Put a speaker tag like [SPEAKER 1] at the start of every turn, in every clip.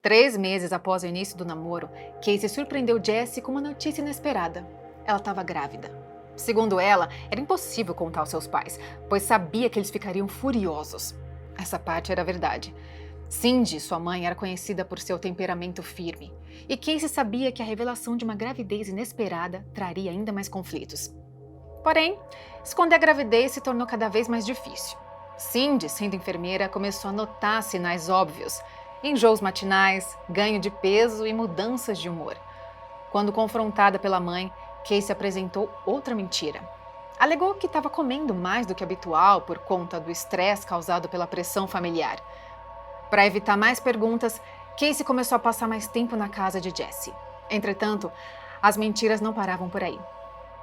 [SPEAKER 1] 3 meses após o início do namoro, Casey surpreendeu Jesse com uma notícia inesperada. Ela estava grávida. Segundo ela, era impossível contar aos seus pais, pois sabia que eles ficariam furiosos. Essa parte era verdade. Cindy, sua mãe, era conhecida por seu temperamento firme, e Casey sabia que a revelação de uma gravidez inesperada traria ainda mais conflitos. Porém, esconder a gravidez se tornou cada vez mais difícil. Cindy, sendo enfermeira, começou a notar sinais óbvios: enjoos matinais, ganho de peso e mudanças de humor. Quando confrontada pela mãe, Casey apresentou outra mentira. Alegou que estava comendo mais do que habitual por conta do estresse causado pela pressão familiar. Para evitar mais perguntas, Casey começou a passar mais tempo na casa de Jesse. Entretanto, as mentiras não paravam por aí.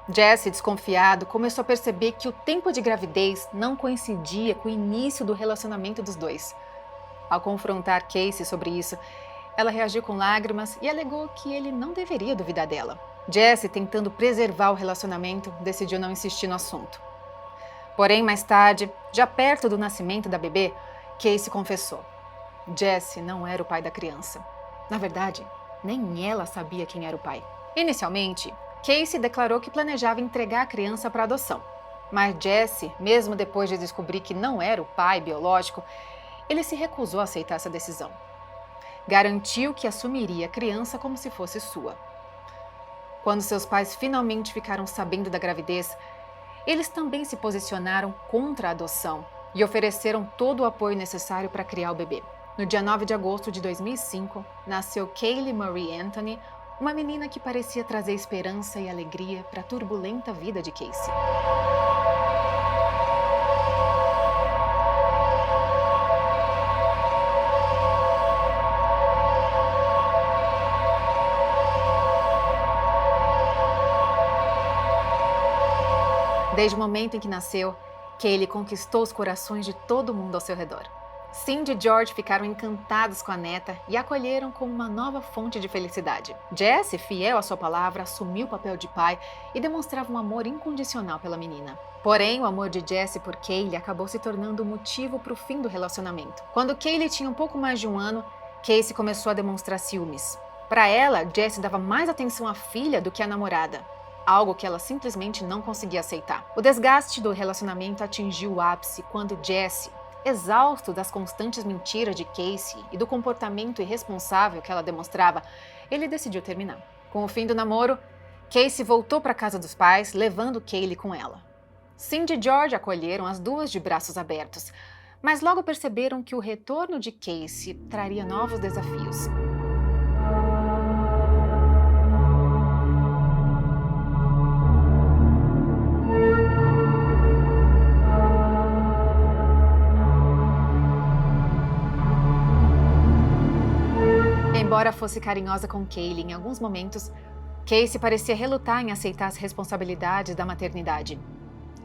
[SPEAKER 1] Jesse, desconfiado, começou a perceber que o tempo de gravidez não coincidia com o início do relacionamento dos dois. Ao confrontar Casey sobre isso, ela reagiu com lágrimas e alegou que ele não deveria duvidar dela. Jesse, tentando preservar o relacionamento, decidiu não insistir no assunto. Porém, mais tarde, já perto do nascimento da bebê, Casey confessou: Jesse não era o pai da criança. Na verdade, nem ela sabia quem era o pai. Inicialmente, Casey declarou que planejava entregar a criança para adoção. Mas Jesse, mesmo depois de descobrir que não era o pai biológico, ele se recusou a aceitar essa decisão. Garantiu que assumiria a criança como se fosse sua. Quando seus pais finalmente ficaram sabendo da gravidez, eles também se posicionaram contra a adoção e ofereceram todo o apoio necessário para criar o bebê. No dia 9 de agosto de 2005, nasceu Kaylee Marie Anthony, uma menina que parecia trazer esperança e alegria para a turbulenta vida de Casey. Desde o momento em que nasceu, Kaylee conquistou os corações de todo mundo ao seu redor. Cindy e George ficaram encantados com a neta e a acolheram como uma nova fonte de felicidade. Jesse, fiel à sua palavra, assumiu o papel de pai e demonstrava um amor incondicional pela menina. Porém, o amor de Jesse por Kaylee acabou se tornando o motivo para o fim do relacionamento. Quando Kaylee tinha um pouco mais de um ano, Casey começou a demonstrar ciúmes. Para ela, Jesse dava mais atenção à filha do que à namorada, algo que ela simplesmente não conseguia aceitar. O desgaste do relacionamento atingiu o ápice quando Jesse, exausto das constantes mentiras de Casey e do comportamento irresponsável que ela demonstrava, ele decidiu terminar. Com o fim do namoro, Casey voltou para a casa dos pais, levando Kaylee com ela. Cindy e George acolheram as duas de braços abertos, mas logo perceberam que o retorno de Casey traria novos desafios. Embora fosse carinhosa com Kaylee em alguns momentos, Casey parecia relutar em aceitar as responsabilidades da maternidade.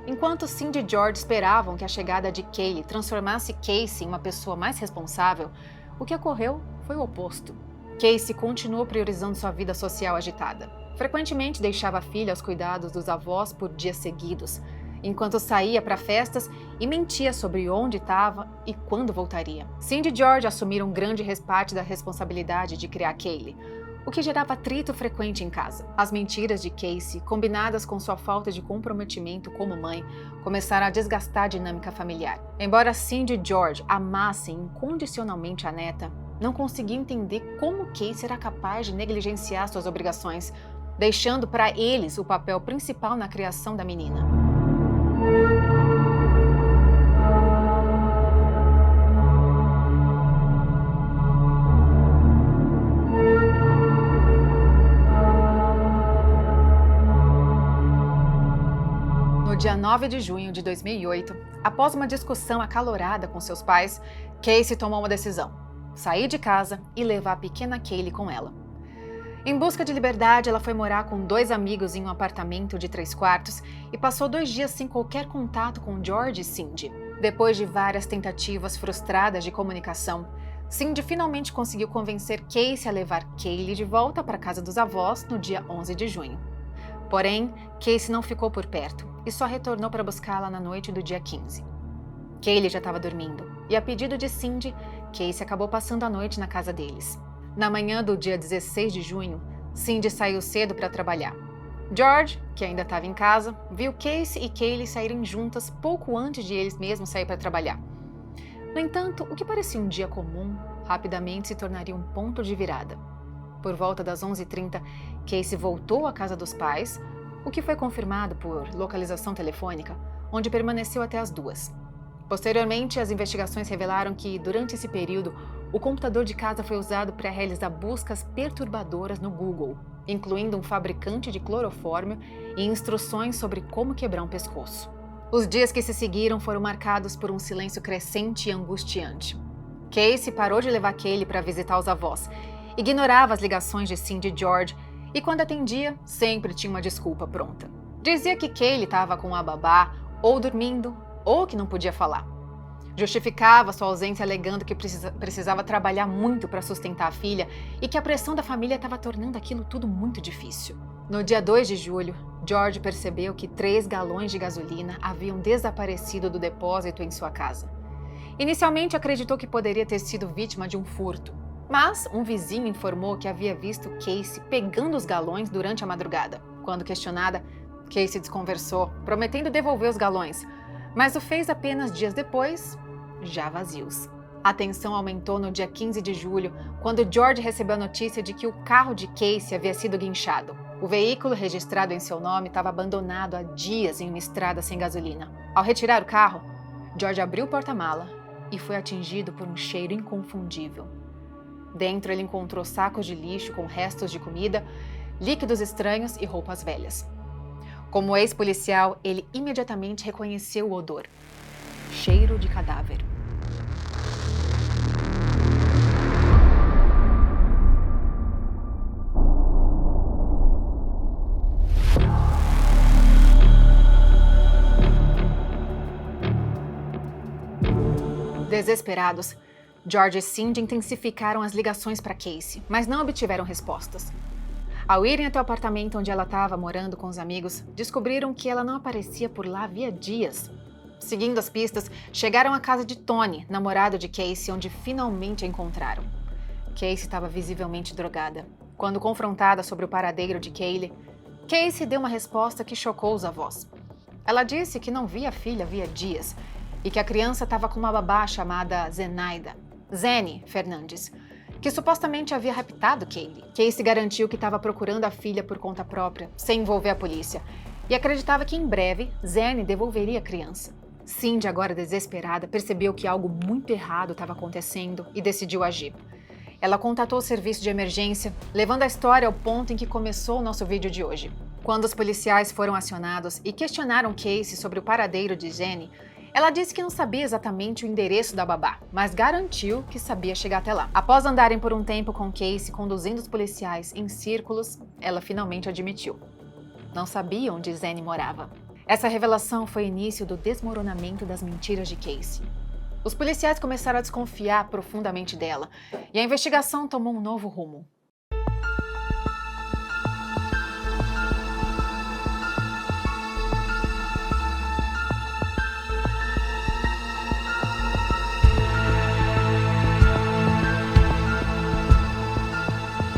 [SPEAKER 1] Enquanto Cindy e George esperavam que a chegada de Kaylee transformasse Casey em uma pessoa mais responsável, o que ocorreu foi o oposto. Casey continuou priorizando sua vida social agitada. Frequentemente deixava a filha aos cuidados dos avós por dias seguidos, enquanto saía para festas e mentia sobre onde estava e quando voltaria. Cindy e George assumiram grande parte da responsabilidade de criar Kaylee, o que gerava atrito frequente em casa. As mentiras de Casey, combinadas com sua falta de comprometimento como mãe, começaram a desgastar a dinâmica familiar. Embora Cindy e George amassem incondicionalmente a neta, não conseguiam entender como Casey era capaz de negligenciar suas obrigações, deixando para eles o papel principal na criação da menina. No dia 9 de junho de 2008, após uma discussão acalorada com seus pais, Casey tomou uma decisão: sair de casa e levar a pequena Kaylee com ela. Em busca de liberdade, ela foi morar com 2 amigos em um apartamento de 3 quartos e passou 2 dias sem qualquer contato com George e Cindy. Depois de várias tentativas frustradas de comunicação, Cindy finalmente conseguiu convencer Casey a levar Kaylee de volta para a casa dos avós no dia 11 de junho. Porém, Casey não ficou por perto e só retornou para buscá-la na noite do dia 15. Kaylee já estava dormindo e, a pedido de Cindy, Casey acabou passando a noite na casa deles. Na manhã do dia 16 de junho, Cindy saiu cedo para trabalhar. George, que ainda estava em casa, viu Casey e Kaylee saírem juntas pouco antes de eles mesmos sair para trabalhar. No entanto, o que parecia um dia comum, rapidamente se tornaria um ponto de virada. Por volta das 11h30, Casey voltou à casa dos pais, o que foi confirmado por localização telefônica, onde permaneceu até as 2h. Posteriormente, as investigações revelaram que, durante esse período, o computador de casa foi usado para realizar buscas perturbadoras no Google, incluindo um fabricante de clorofórmio e instruções sobre como quebrar um pescoço. Os dias que se seguiram foram marcados por um silêncio crescente e angustiante. Casey parou de levar Kaylee para visitar os avós, ignorava as ligações de Cindy e George e, quando atendia, sempre tinha uma desculpa pronta. Dizia que Kaylee estava com a babá, ou dormindo, ou que não podia falar. Justificava sua ausência alegando que precisava trabalhar muito para sustentar a filha e que a pressão da família estava tornando aquilo tudo muito difícil. No dia 2 de julho, George percebeu que 3 galões de gasolina haviam desaparecido do depósito em sua casa. Inicialmente acreditou que poderia ter sido vítima de um furto, mas um vizinho informou que havia visto Casey pegando os galões durante a madrugada. Quando questionada, Casey desconversou, prometendo devolver os galões, mas o fez apenas dias depois, já vazios. A tensão aumentou no dia 15 de julho, quando George recebeu a notícia de que o carro de Casey havia sido guinchado. O veículo registrado em seu nome estava abandonado há dias em uma estrada sem gasolina. Ao retirar o carro, George abriu o porta-mala e foi atingido por um cheiro inconfundível. Dentro ele encontrou sacos de lixo com restos de comida, líquidos estranhos e roupas velhas. Como ex-policial, ele imediatamente reconheceu o odor. Cheiro de cadáver. Desesperados, George e Cindy intensificaram as ligações para Casey, mas não obtiveram respostas. Ao irem até o apartamento onde ela estava morando com os amigos, descobriram que ela não aparecia por lá havia dias. Seguindo as pistas, chegaram à casa de Tony, namorado de Casey, onde finalmente a encontraram. Casey estava visivelmente drogada. Quando confrontada sobre o paradeiro de Kaylee, Casey deu uma resposta que chocou os avós. Ela disse que não via a filha havia dias e que a criança estava com uma babá chamada Zene Fernandes, que supostamente havia raptado Kaylee. Casey garantiu que estava procurando a filha por conta própria, sem envolver a polícia, e acreditava que em breve Zene devolveria a criança. Cindy, agora desesperada, percebeu que algo muito errado estava acontecendo e decidiu agir. Ela contatou o serviço de emergência, levando a história ao ponto em que começou o nosso vídeo de hoje. Quando os policiais foram acionados e questionaram Casey sobre o paradeiro de Zene, ela disse que não sabia exatamente o endereço da babá, mas garantiu que sabia chegar até lá. Após andarem por um tempo com Casey conduzindo os policiais em círculos, ela finalmente admitiu. Não sabia onde Zene morava. Essa revelação foi o início do desmoronamento das mentiras de Casey. Os policiais começaram a desconfiar profundamente dela, e a investigação tomou um novo rumo.